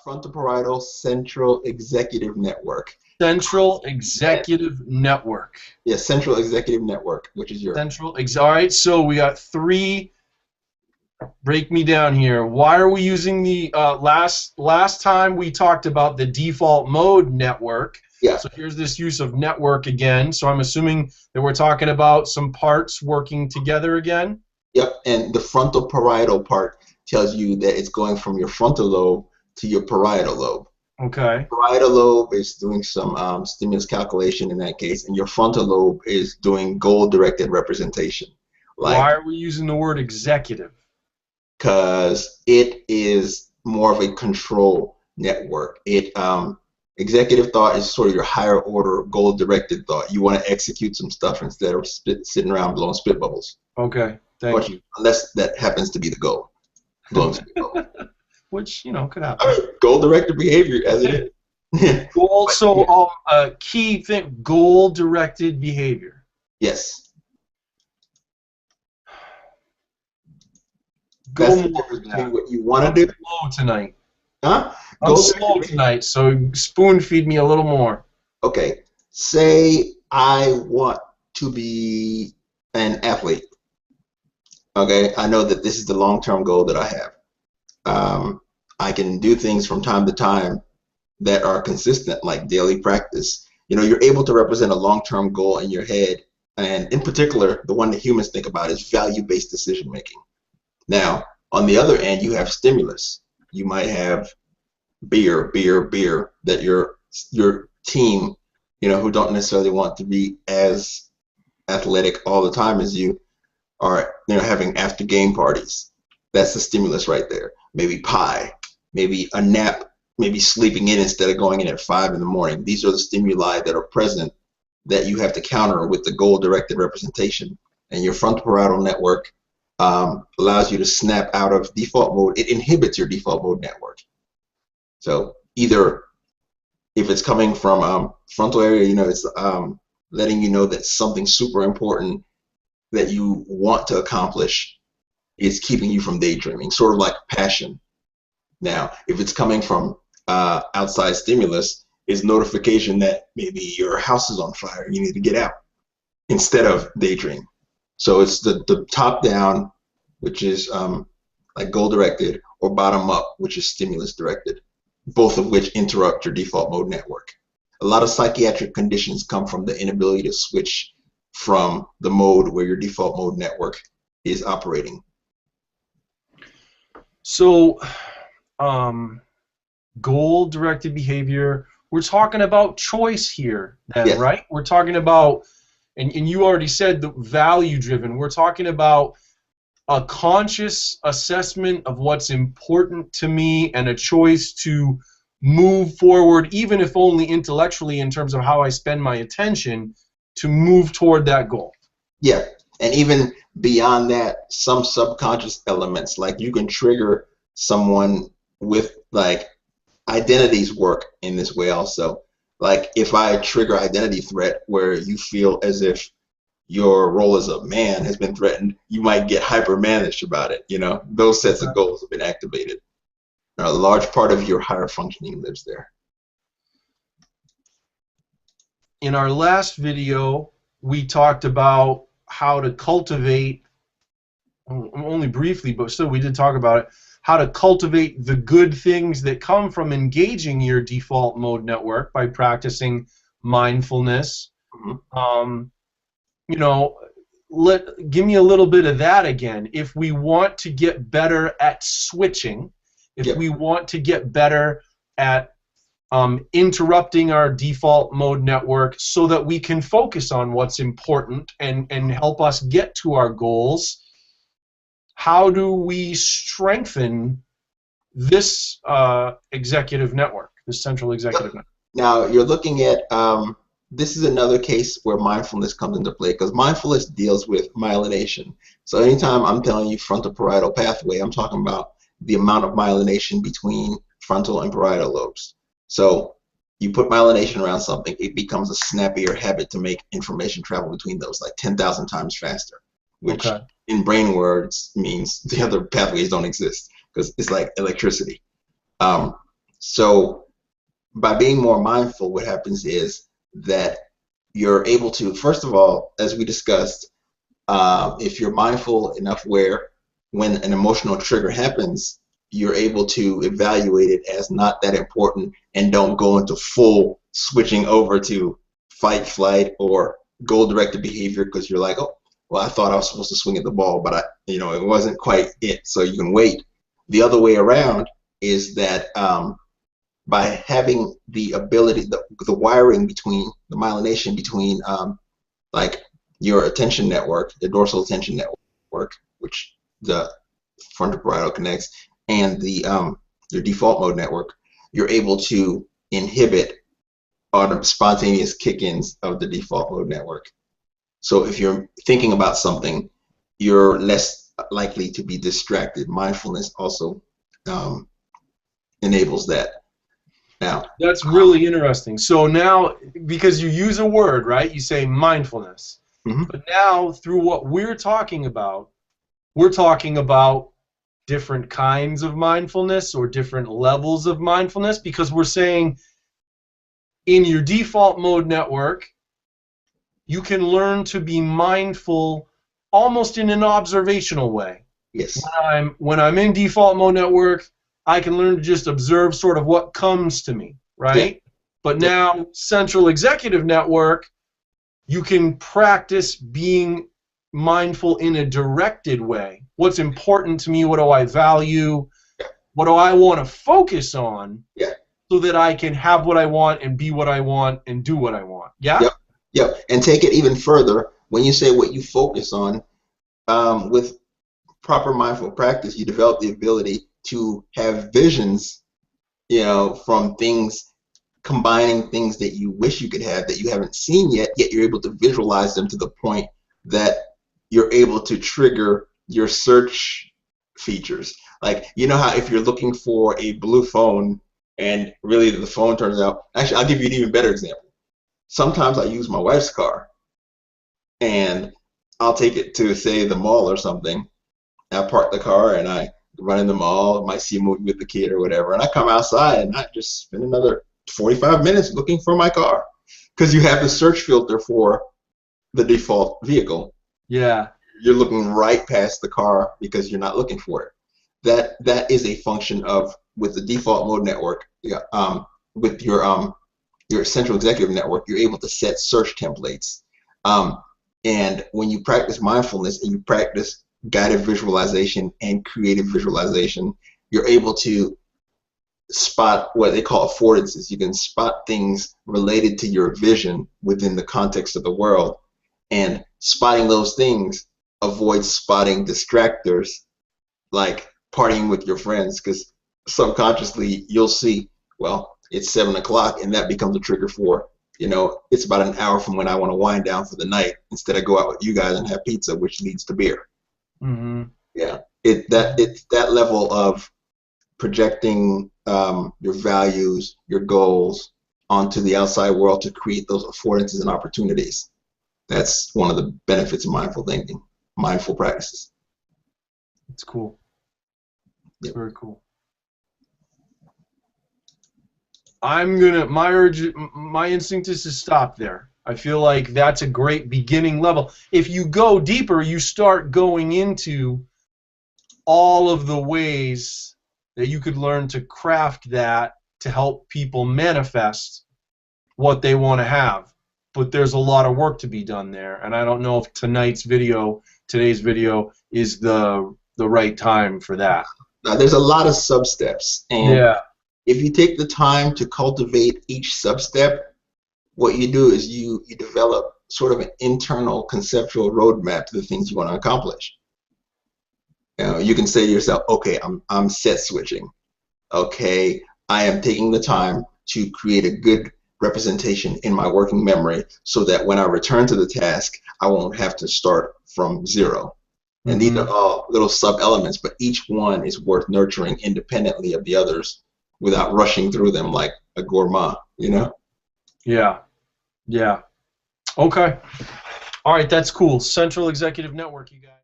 Frontoparietal Central Executive Network. Central Executive Network. Yeah, Central Executive Network, which is your... All right, so we got 3. Break me down here. Why are we using the last time we talked about the default mode network? Yeah. So here's this use of network again. So I'm assuming that we're talking about some parts working together again. Yep, and the frontal parietal part tells you that it's going from your frontal lobe to your parietal lobe. Okay. Parietal lobe is doing some stimulus calculation in that case, and your frontal lobe is doing goal-directed representation. Why are we using the word executive? Because it is more of a control network. Executive thought is sort of your higher order goal-directed thought. You want to execute some stuff instead of sitting around blowing spit bubbles. Okay, thank you. Unless that happens to be the goal, blowing spit bubbles. Which, could happen. I mean, goal-directed behavior as it is. Also, key thing, goal-directed behavior. Yes. Go That's more the difference with between that. what you want to do. Slow tonight. Huh? I'm slow tonight, so spoon feed me a little more. Okay. Say I want to be an athlete. Okay. I know that this is the long-term goal that I have. I can do things from time to time that are consistent, like daily practice. You're able to represent a long-term goal in your head, and in particular, the one that humans think about is value-based decision-making. Now, on the other end, you have stimulus. You might have beer that your team, who don't necessarily want to be as athletic all the time as you are, having after-game parties. That's the stimulus right there. Maybe pie, maybe a nap, maybe sleeping in instead of going in at 5 in the morning. These are the stimuli that are present that you have to counter with the goal-directed representation. And your frontoparietal network allows you to snap out of default mode. It inhibits your default mode network. So either if it's coming from frontal area, it's letting you know that something super important that you want to accomplish is keeping you from daydreaming, sort of like passion. Now, if it's coming from outside stimulus, is notification that maybe your house is on fire, you need to get out, instead of daydream. So it's the top down, which is like goal directed, or bottom up, which is stimulus directed, both of which interrupt your default mode network. A lot of psychiatric conditions come from the inability to switch from the mode where your default mode network is operating. So, goal-directed behavior, we're talking about choice here, then, Yes. right? We're talking about, and you already said the value-driven. We're talking about a conscious assessment of what's important to me and a choice to move forward, even if only intellectually in terms of how I spend my attention, to move toward that goal. Yeah, and even beyond that, some subconscious elements, like you can trigger someone with, like, identities work in this way also. Like if I trigger identity threat where you feel as if your role as a man has been threatened, you might get hyper-managed about it. Those sets of goals have been activated. A large part of your higher functioning lives there. In our last video, we talked about how to cultivate, only briefly, but still we did talk about it, how to cultivate the good things that come from engaging your default mode network by practicing mindfulness. Mm-hmm. Give me a little bit of that again. If we want to get better at switching, if Yep. we want to get better at interrupting our default mode network so that we can focus on what's important and help us get to our goals, how do we strengthen this executive network, this central executive network? Now you're looking at this is another case where mindfulness comes into play, because mindfulness deals with myelination. So anytime I'm telling you frontoparietal pathway, I'm talking about the amount of myelination between frontal and parietal lobes. So you put myelination around something, it becomes a snappier habit to make information travel between those, like 10,000 times faster, which in brain words means the other pathways don't exist, because it's like electricity. So by being more mindful, what happens is that you're able to, first of all, as we discussed, if you're mindful enough where when an emotional trigger happens, you're able to evaluate it as not that important and don't go into full switching over to fight, flight, or goal-directed behavior because you're like, oh, well, I thought I was supposed to swing at the ball, but it wasn't quite it. So you can wait. The other way around is that by having the ability, the wiring between the myelination between like your attention network, the dorsal attention network, which the frontal parietal connects, and the your default mode network, you're able to inhibit spontaneous kick-ins of the default mode network. So if you're thinking about something, you're less likely to be distracted. Mindfulness also enables that. Now, that's really interesting. So now, because you use a word, right? You say mindfulness. But now, through what we're talking about different kinds of mindfulness or different levels of mindfulness, because we're saying in your default mode network, you can learn to be mindful almost in an observational way. Yes. When I'm in default mode network, I can learn to just observe sort of what comes to me, right? Yeah. But now, central executive network, you can practice being mindful in a directed way. What's important to me? What do I value? What do I want to focus on? Yeah. So that I can have what I want and be what I want and do what I want. Yeah? Yep. Yep. And take it even further. When you say what you focus on, with proper mindful practice, you develop the ability to have visions, from things, combining things that you wish you could have that you haven't seen yet you're able to visualize them to the point that you're able to trigger your search features. Like, how if you're looking for a blue phone and really the phone turns out, actually, I'll give you an even better example. Sometimes I use my wife's car and I'll take it to, say, the mall or something. I park the car and I run in the mall, might see a movie with the kid or whatever, and I come outside and I just spend another 45 minutes looking for my car because you have the search filter for the default vehicle. Yeah. You're looking right past the car because you're not looking for it. That is a function of, with the default mode network, with your central executive network, you're able to set search templates. And when you practice mindfulness and you practice guided visualization and creative visualization, you're able to spot what they call affordances. You can spot things related to your vision within the context of the world, and spotting those things avoids spotting distractors like partying with your friends, because subconsciously you'll see, well, it's 7 o'clock, and that becomes a trigger for, it's about an hour from when I want to wind down for the night. Instead, I go out with you guys and have pizza, which leads to beer. Mm-hmm. Yeah, it's that level of projecting your values, your goals onto the outside world to create those affordances and opportunities. That's one of the benefits of mindful thinking, mindful practices. It's cool. It's very cool. My instinct is to stop there. I feel like that's a great beginning level. If you go deeper, you start going into all of the ways that you could learn to craft that to help people manifest what they want to have. But there's a lot of work to be done there, and I don't know if today's video is the right time for that. Now, there's a lot of sub-steps, and yeah. If you take the time to cultivate each sub-step, what you do is you develop sort of an internal conceptual roadmap to the things you want to accomplish. You can say to yourself, okay, I'm set switching. Okay, I am taking the time to create a good representation in my working memory so that when I return to the task, I won't have to start from zero. And these are all little sub-elements, but each one is worth nurturing independently of the others without rushing through them like a gourmet, Yeah. Yeah. Okay. All right, that's cool. Central Executive Network, you guys.